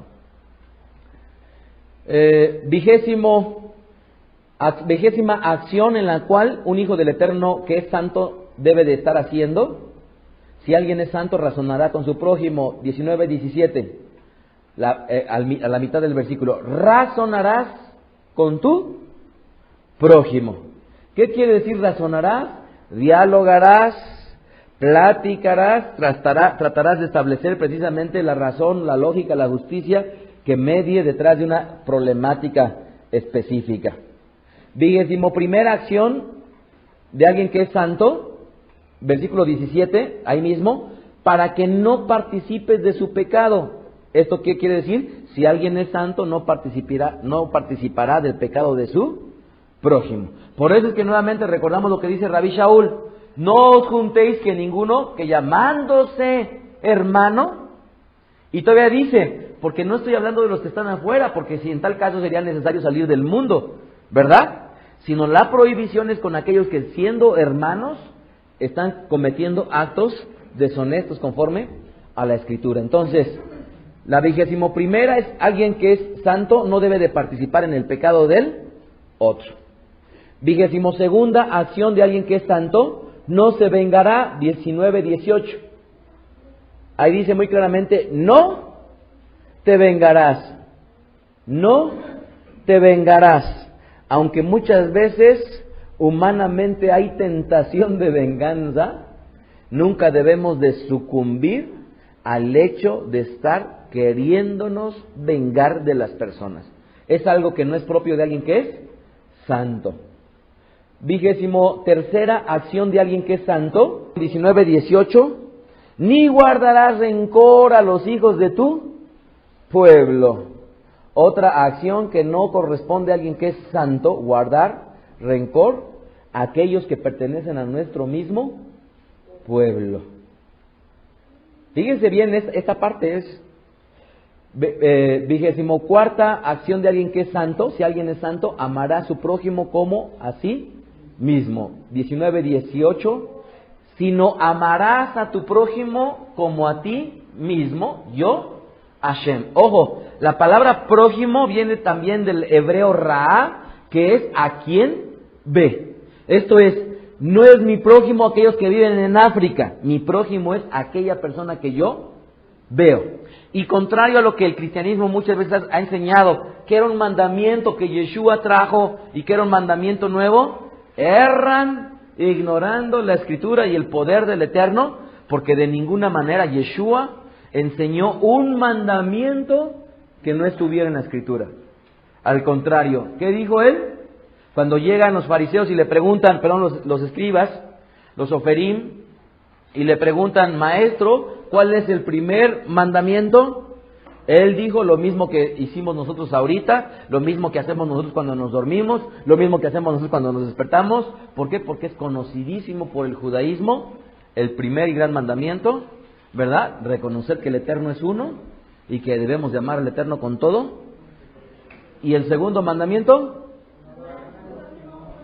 20ª acción en la cual un hijo del Eterno que es santo debe de estar haciendo. Si alguien es santo, razonará con su prójimo. 19-17, a la mitad del versículo. Razonarás con tu prójimo. ¿Qué quiere decir razonarás? Dialogarás, platicarás, tratarás de establecer precisamente la razón, la lógica, la justicia que medie detrás de una problemática específica. 21ª acción de alguien que es santo. Versículo 17, ahí mismo, para que no participes de su pecado. ¿Esto qué quiere decir? Si alguien es santo, no participará del pecado de su prójimo. Por eso es que nuevamente recordamos lo que dice Rabbi Shaul: no os juntéis que ninguno, que llamándose hermano, y todavía dice, porque no estoy hablando de los que están afuera, porque si en tal caso sería necesario salir del mundo, ¿verdad? Sino la prohibición es con aquellos que, siendo hermanos, están cometiendo actos deshonestos conforme a la Escritura. Entonces, la 21ª es alguien que es santo no debe de participar en el pecado del otro. 22ª acción de alguien que es santo, no se vengará. 19-18. Ahí dice muy claramente, no te vengarás. No te vengarás. Aunque muchas veces humanamente hay tentación de venganza, nunca debemos de sucumbir al hecho de estar queriéndonos vengar de las personas. Es algo que no es propio de alguien que es santo. 23ª acción de alguien que es santo, 19-18, ni guardarás rencor a los hijos de tu pueblo. Otra acción que no corresponde a alguien que es santo, guardar rencor a aquellos que pertenecen a nuestro mismo pueblo. Fíjense bien, esta parte es 24ª acción de alguien que es santo. Si alguien es santo, amará a su prójimo como a sí mismo. 19-18, sino amarás a tu prójimo como a ti mismo, yo, Hashem. Ojo, la palabra prójimo viene también del hebreo Ra, que es a quien ve. Esto es, no es mi prójimo aquellos que viven en África, mi prójimo es aquella persona que yo veo. Y contrario a lo que el cristianismo muchas veces ha enseñado, que era un mandamiento que Yeshua trajo y que era un mandamiento nuevo, erran ignorando la escritura y el poder del Eterno, porque de ninguna manera Yeshua enseñó un mandamiento que no estuviera en la escritura. Al contrario, ¿qué dijo él? Cuando llegan los fariseos y le preguntan, los escribas, los oferim, y le preguntan, maestro, ¿cuál es el primer mandamiento? Él dijo lo mismo que hicimos nosotros ahorita, lo mismo que hacemos nosotros cuando nos dormimos, lo mismo que hacemos nosotros cuando nos despertamos. ¿Por qué? Porque es conocidísimo por el judaísmo, el primer y gran mandamiento, ¿verdad? Reconocer que el Eterno es uno y que debemos de amar al Eterno con todo. Y el segundo mandamiento,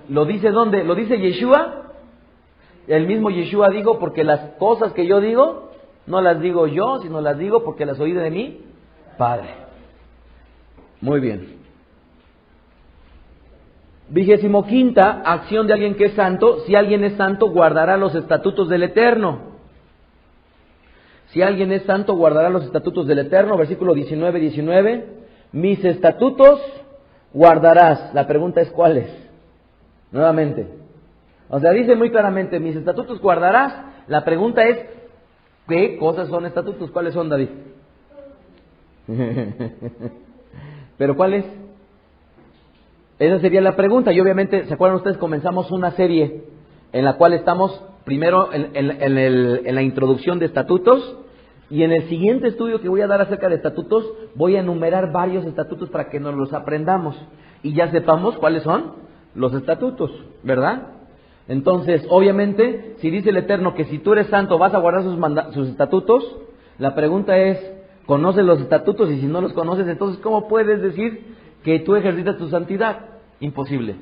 ¿lo dice dónde? ¿Lo dice Yeshua? El mismo Yeshua dijo, porque las cosas que yo digo, no las digo yo, sino las digo porque las oí de mi Padre. Muy bien. 25ª acción de alguien que es santo. Si alguien es santo, guardará los estatutos del Eterno. Si alguien es santo, guardará los estatutos del Eterno. Versículo 19. Mis estatutos guardarás. La pregunta es, ¿cuáles? Nuevamente. O sea, dice muy claramente, mis estatutos guardarás. La pregunta es, ¿qué cosas son estatutos? ¿Cuáles son, David? ¿Pero cuáles? Esa sería la pregunta. Y obviamente, ¿se acuerdan ustedes? Comenzamos una serie en la cual estamos primero en la introducción de estatutos. Y en el siguiente estudio que voy a dar acerca de estatutos, voy a enumerar varios estatutos para que nos los aprendamos. Y ya sepamos cuáles son los estatutos, ¿verdad? Entonces, obviamente, si dice el Eterno que si tú eres santo vas a guardar sus estatutos, la pregunta es, ¿conoces los estatutos? Y si no los conoces, entonces, ¿cómo puedes decir que tú ejercitas tu santidad? Imposible.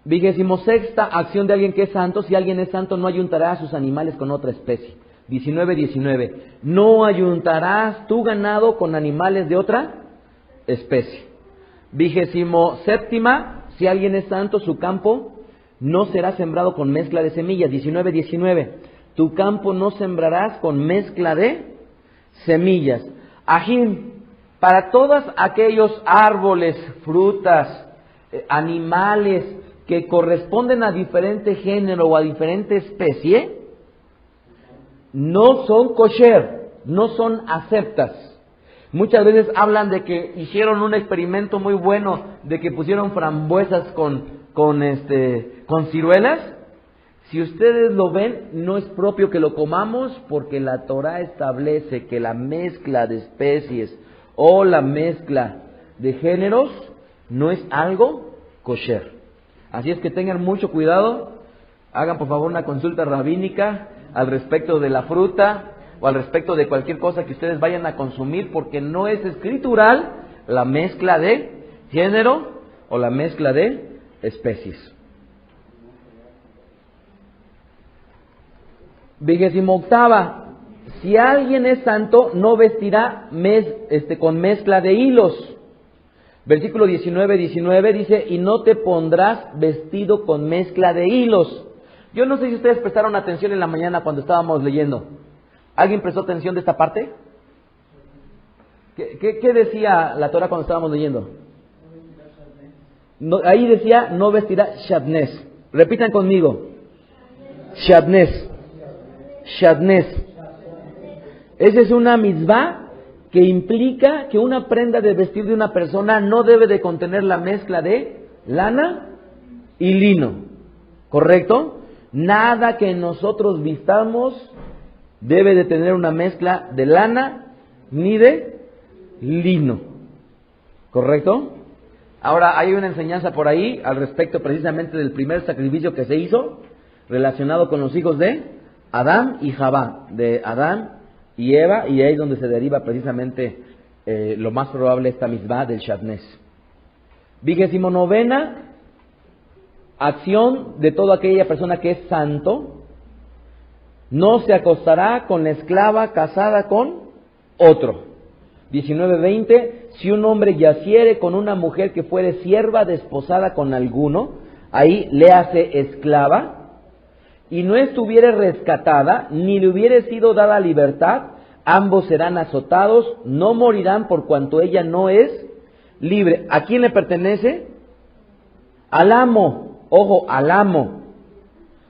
26ª acción de alguien que es santo. Si alguien es santo, no ayuntará a sus animales con otra especie. 19. No ayuntarás tu ganado con animales de otra especie. 27ª. Si alguien es santo, su campo no será sembrado con mezcla de semillas. 19. Tu campo no sembrarás con mezcla de semillas. Ajim, para todos aquellos árboles, frutas, animales que corresponden a diferente género o a diferente especie, no son kosher, no son aceptas. Muchas veces hablan de que hicieron un experimento muy bueno, de que pusieron frambuesas con ciruelas. Si ustedes lo ven, no es propio que lo comamos, porque la Torah establece que la mezcla de especies o la mezcla de géneros no es algo kosher. Así es que tengan mucho cuidado, hagan por favor una consulta rabínica al respecto de la fruta o al respecto de cualquier cosa que ustedes vayan a consumir, porque no es escritural la mezcla de género o la mezcla de especies. 28ª. Si alguien es santo, no vestirá con mezcla de hilos. Versículo 19 dice, y no te pondrás vestido con mezcla de hilos. Yo no sé si ustedes prestaron atención en la mañana cuando estábamos leyendo. ¿Alguien prestó atención de esta parte? ¿Qué decía la Torah cuando estábamos leyendo? No, ahí decía, no vestirá shatnez. Repitan conmigo. Shatnez. Shatnez. Esa es una mitzvah que implica que una prenda de vestir de una persona no debe de contener la mezcla de lana y lino. ¿Correcto? Nada que nosotros vistamos debe de tener una mezcla de lana ni de lino. ¿Correcto? Ahora hay una enseñanza por ahí al respecto precisamente del primer sacrificio que se hizo relacionado con los hijos de Adán y Javá, de Adán y Eva, y ahí es donde se deriva precisamente lo más probable esta misma del shatnez. 29ª acción de toda aquella persona que es santo: no se acostará con la esclava casada con otro. 19:20, si un hombre yaciere con una mujer que fuere sierva desposada con alguno, ahí le hace esclava, y no estuviere rescatada, ni le hubiere sido dada libertad, ambos serán azotados, no morirán por cuanto ella no es libre. ¿A quién le pertenece? Al amo, ojo, al amo.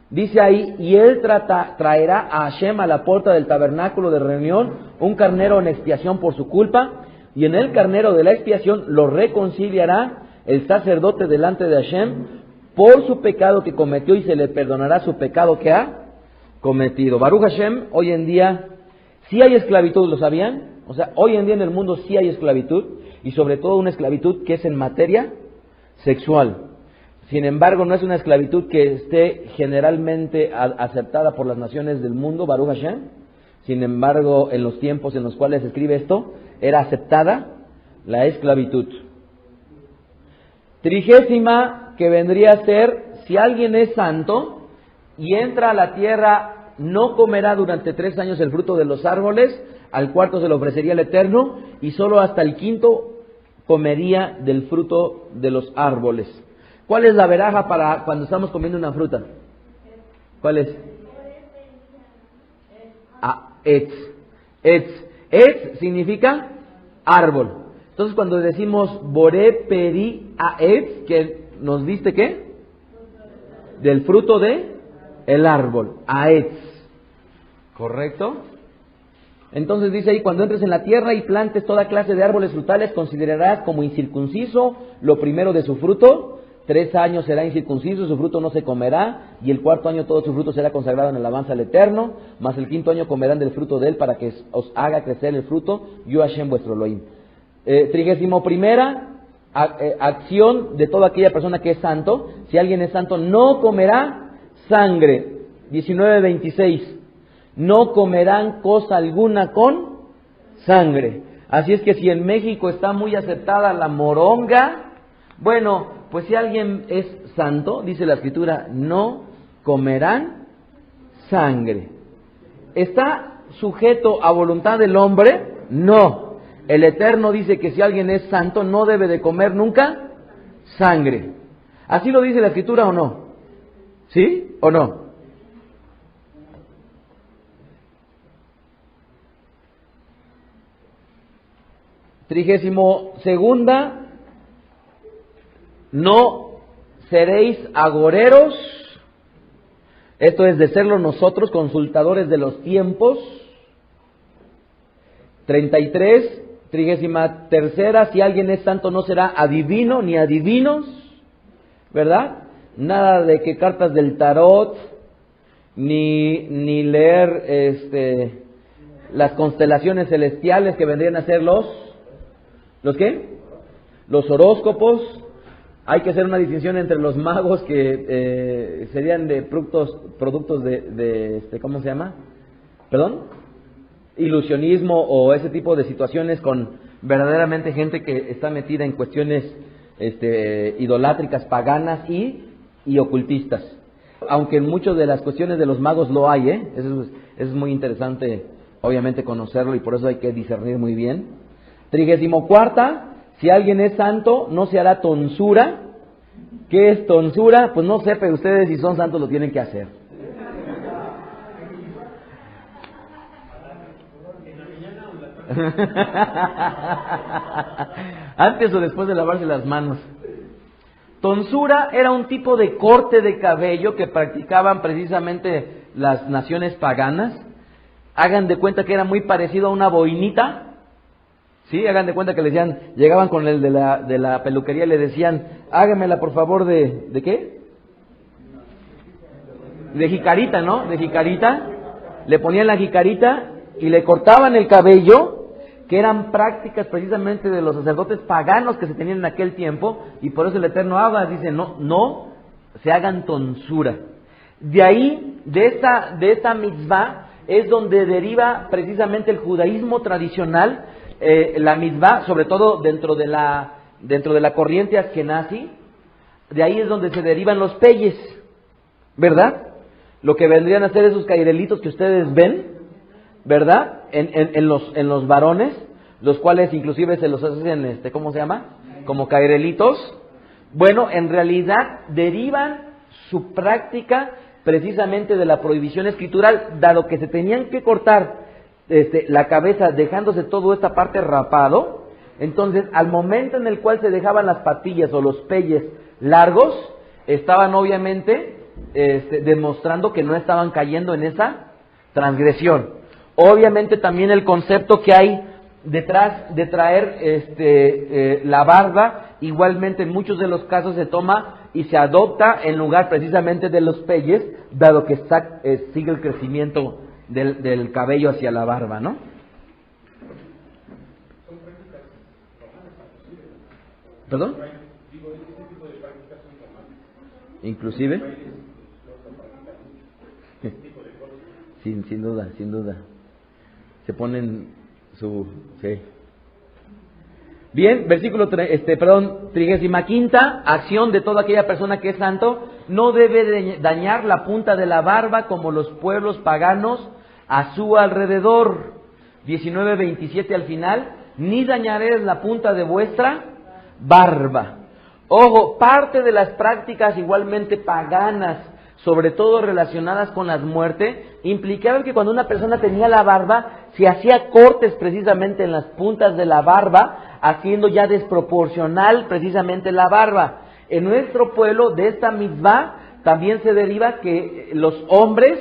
Dice ahí, y él traerá a Hashem a la puerta del tabernáculo de reunión un carnero en expiación por su culpa, y en el carnero de la expiación lo reconciliará el sacerdote delante de Hashem por su pecado que cometió, y se le perdonará su pecado que ha cometido. Baruch Hashem, hoy en día sí hay esclavitud, ¿lo sabían? O sea, hoy en día en el mundo sí hay esclavitud, y sobre todo una esclavitud que es en materia sexual. Sin embargo, no es una esclavitud que esté generalmente aceptada por las naciones del mundo, Baruch Hashem. Sin embargo, en los tiempos en los cuales se escribe esto, era aceptada la esclavitud. 30ª, que vendría a ser, si alguien es santo y entra a la tierra, no comerá durante 3 años el fruto de los árboles, al cuarto se le ofrecería el Eterno, y solo hasta el quinto comería del fruto de los árboles. ¿Cuál es la veraja para cuando estamos comiendo una fruta? ¿Cuál es? Etz. Etz significa árbol. Entonces cuando decimos Boré Peri Aetz, que nos diste ¿qué? Del fruto de el árbol, Aetz. ¿Correcto? Entonces dice ahí, cuando entres en la tierra y plantes toda clase de árboles frutales, considerarás como incircunciso lo primero de su fruto. 3 años será incircunciso, su fruto no se comerá, y el 4º año todo su fruto será consagrado en alabanza al Eterno, mas el 5º año comerán del fruto de él para que os haga crecer el fruto, yo Hashem vuestro Elohim. 31ª acción de toda aquella persona que es santo, si alguien es santo no comerá sangre. 19:26, no comerán cosa alguna con sangre. Así es que si en México está muy aceptada la moronga, bueno, pues si alguien es santo, dice la Escritura, no comerán sangre. ¿Está sujeto a voluntad del hombre? No. El Eterno dice que si alguien es santo no debe de comer nunca sangre. ¿Así lo dice la Escritura o no? ¿Sí o no? Trigésimo segunda, no seréis agoreros, esto es de serlo nosotros, consultadores de los tiempos. 33, 33ª, si alguien es santo no será adivino ni adivinos, ¿verdad? Nada de que cartas del tarot, ni leer las constelaciones celestiales que vendrían a ser ¿los qué? Los horóscopos. Hay que hacer una distinción entre los magos que serían de productos de ¿cómo se llama? ¿Perdón? Ilusionismo o ese tipo de situaciones con verdaderamente gente que está metida en cuestiones idolátricas, paganas y ocultistas. Aunque en muchas de las cuestiones de los magos lo hay, eso es muy interesante, obviamente, conocerlo, y por eso hay que discernir muy bien. 34ª, si alguien es santo, no se hará tonsura. ¿Qué es tonsura? Pues no sé, pero ustedes si son santos lo tienen que hacer. Antes o después de lavarse las manos. Tonsura era un tipo de corte de cabello que practicaban precisamente las naciones paganas. Hagan de cuenta que era muy parecido a una boinita. Sí, hagan de cuenta que le decían, llegaban con el de la peluquería y le decían, hágamela por favor ¿de qué? De jicarita, ¿no? De jicarita. Le ponían la jicarita y le cortaban el cabello, que eran prácticas precisamente de los sacerdotes paganos que se tenían en aquel tiempo, y por eso el Eterno habla, dice, no se hagan tonsura. De ahí, de esta mitzvah, es donde deriva precisamente el judaísmo tradicional, la mitzvah, sobre todo dentro de la corriente askenazi. De ahí es donde se derivan los peyes, ¿verdad? Lo que vendrían a ser esos cairelitos que ustedes ven, ¿verdad? En los varones, los cuales inclusive se los hacen, ¿cómo se llama? Como cairelitos. Bueno, en realidad derivan su práctica precisamente de la prohibición escritural, dado que se tenían que cortar la cabeza dejándose toda esta parte rapado. Entonces, al momento en el cual se dejaban las patillas o los pelles largos, estaban obviamente demostrando que no estaban cayendo en esa transgresión. Obviamente también el concepto que hay detrás de traer la barba, igualmente en muchos de los casos se toma y se adopta en lugar precisamente de los pelles, dado que sigue el crecimiento del cabello hacia la barba, ¿no? ¿Perdón? Inclusive. Sin duda, sin duda. Se ponen sí. Bien, versículo 35, acción de toda aquella persona que es santo, no debe dañar la punta de la barba como los pueblos paganos a su alrededor. 19:27 al final, ni dañaréis la punta de vuestra barba. Ojo, parte de las prácticas igualmente paganas, sobre todo relacionadas con las muertes, implicaban que cuando una persona tenía la barba, se hacía cortes precisamente en las puntas de la barba, haciendo ya desproporcional precisamente la barba. En nuestro pueblo, de esta mitzvah, también se deriva que los hombres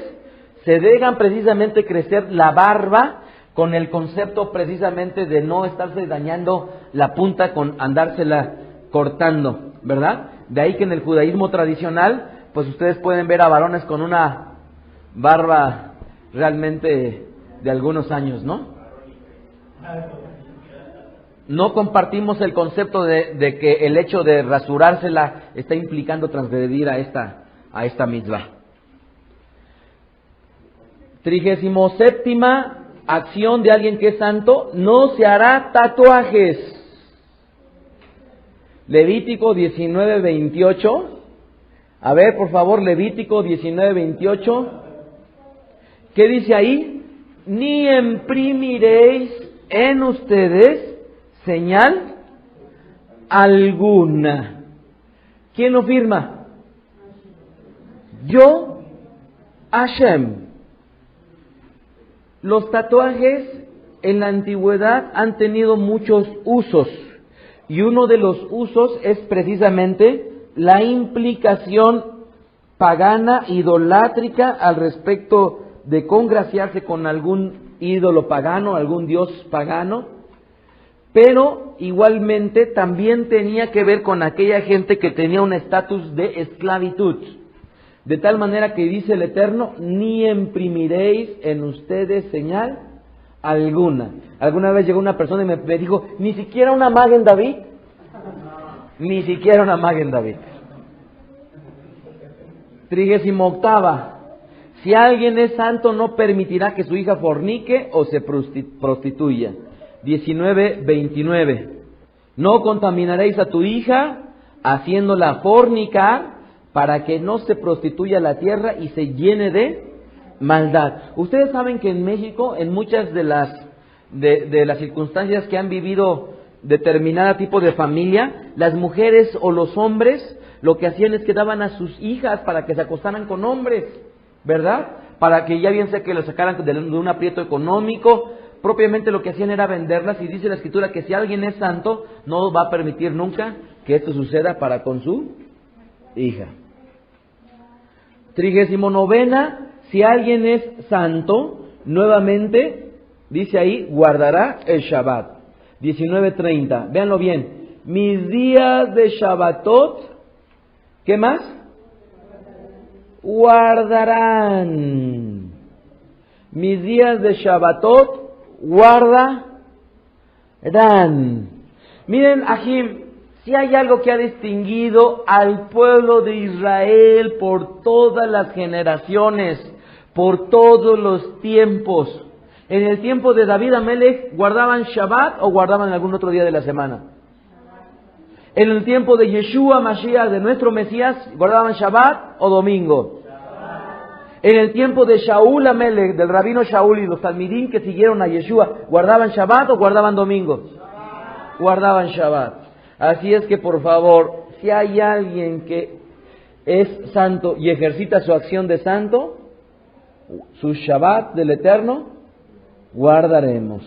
se dejan precisamente crecer la barba, con el concepto precisamente de no estarse dañando la punta con andársela cortando, ¿verdad? De ahí que en el judaísmo tradicional, pues ustedes pueden ver a varones con una barba realmente de algunos años, ¿no? No compartimos el concepto de que el hecho de rasurársela está implicando transgredir a esta mitzvah. 37ª acción de alguien que es santo: no se hará tatuajes. Levítico 19:28. A ver, por favor, Levítico 19:28. ¿Qué dice ahí? Ni imprimiréis en ustedes señal alguna. ¿Quién lo firma? Yo, Hashem. Los tatuajes en la antigüedad han tenido muchos usos, y uno de los usos es precisamente la implicación pagana, idolátrica, al respecto de congraciarse con algún ídolo pagano, algún dios pagano, pero igualmente también tenía que ver con aquella gente que tenía un estatus de esclavitud. De tal manera que dice el Eterno, ni imprimiréis en ustedes señal alguna. Alguna vez llegó una persona y me dijo, ni siquiera una Magen David. Ni siquiera una Magen David. 38. Si alguien es santo, no permitirá que su hija fornique o se prostituya. 19:29. No contaminaréis a tu hija haciéndola fornicar, para que no se prostituya la tierra y se llene de maldad. Ustedes saben que en México, en muchas de las circunstancias que han vivido determinada tipo de familia, las mujeres o los hombres lo que hacían es que daban a sus hijas para que se acostaran con hombres, ¿verdad? Para que ya bien sea que lo sacaran de un aprieto económico. Propiamente lo que hacían era venderlas, y dice la Escritura que si alguien es santo, no va a permitir nunca que esto suceda para con su hija. 39. Si alguien es santo, nuevamente, dice ahí, guardará el Shabbat. 19:30. Véanlo bien. Mis días de Shabbatot, ¿qué más? Guardarán. Mis días de Shabbatot guardarán. Miren, Ajim, si hay algo que ha distinguido al pueblo de Israel por todas las generaciones, por todos los tiempos. En el tiempo de David Amelech, ¿guardaban Shabbat o guardaban algún otro día de la semana? En el tiempo de Yeshua Mashiach, de nuestro Mesías, ¿guardaban Shabbat o domingo? En el tiempo de Shaul Amelech, del rabino Shaul y los talmidim que siguieron a Yeshua, ¿guardaban Shabbat o guardaban domingo? Guardaban Shabbat. Así es que, por favor, si hay alguien que es santo y ejercita su acción de santo, su Shabbat del Eterno, guardaremos.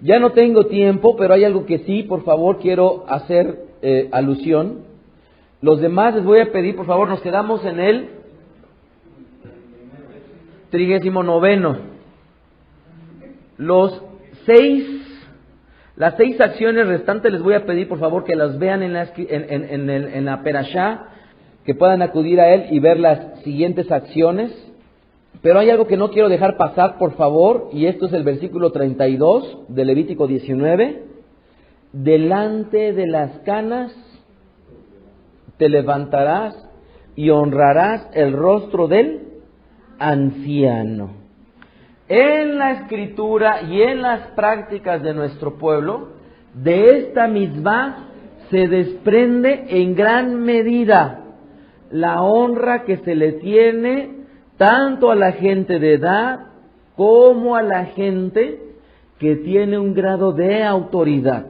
Ya no tengo tiempo, pero hay algo que sí, por favor, quiero hacer alusión. Los demás les voy a pedir, por favor, nos quedamos en el 39. Las 6 acciones restantes les voy a pedir, por favor, que las vean en la Perashá, que puedan acudir a él y ver las siguientes acciones. Pero hay algo que no quiero dejar pasar, por favor, y esto es el versículo 32 de Levítico 19. Delante de las canas te levantarás y honrarás el rostro del anciano. En la escritura y en las prácticas de nuestro pueblo, de esta misma se desprende en gran medida la honra que se le tiene tanto a la gente de edad como a la gente que tiene un grado de autoridad.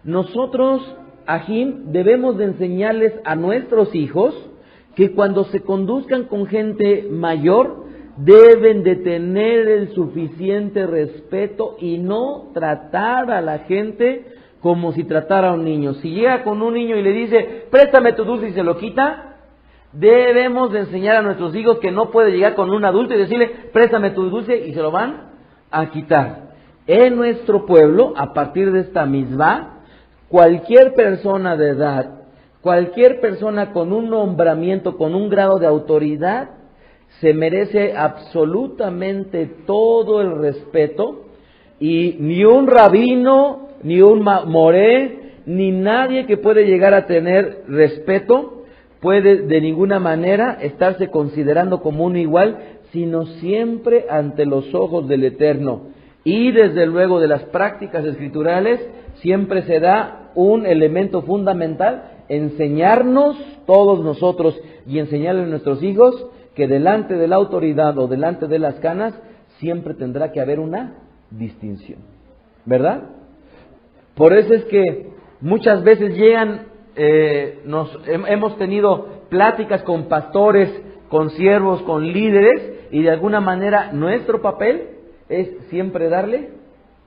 Nosotros, Ajim, debemos de enseñarles a nuestros hijos que cuando se conduzcan con gente mayor, deben de tener el suficiente respeto y no tratar a la gente como si tratara a un niño. Si llega con un niño y le dice, préstame tu dulce y se lo quita, debemos de enseñar a nuestros hijos que no puede llegar con un adulto y decirle, préstame tu dulce y se lo van a quitar. En nuestro pueblo, a partir de esta misma, cualquier persona de edad, cualquier persona con un nombramiento, con un grado de autoridad, se merece absolutamente todo el respeto, y ni un rabino, ni un moré, ni nadie que puede llegar a tener respeto puede de ninguna manera estarse considerando como uno igual, sino siempre ante los ojos del Eterno. Y desde luego de las prácticas escriturales siempre se da un elemento fundamental: enseñarnos todos nosotros y enseñarles a nuestros hijos que delante de la autoridad o delante de las canas siempre tendrá que haber una distinción, ¿verdad? Por eso es que muchas veces llegan, hemos tenido pláticas con pastores, con siervos, con líderes, y de alguna manera nuestro papel es siempre darle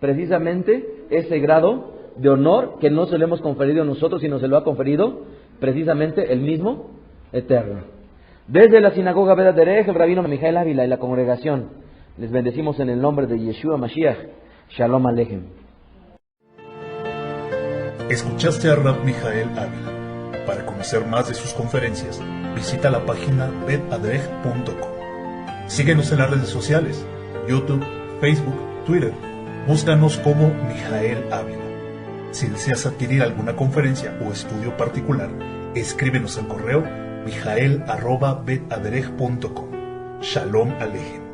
precisamente ese grado de honor que no se lo hemos conferido nosotros, sino se lo ha conferido precisamente el mismo Eterno. Desde la sinagoga Bet Aderech, el rabino Mijael Ávila y la congregación, les bendecimos en el nombre de Yeshua Mashiach. Shalom Aleichem. Escuchaste a Rab Mijael Ávila. Para conocer más de sus conferencias, visita la página betadrej.com. Síguenos en las redes sociales, YouTube, Facebook, Twitter. Búscanos como Mijael Ávila. Si deseas adquirir alguna conferencia o estudio particular, escríbenos al correo mijael@betadrej.com. Shalom Aleichem.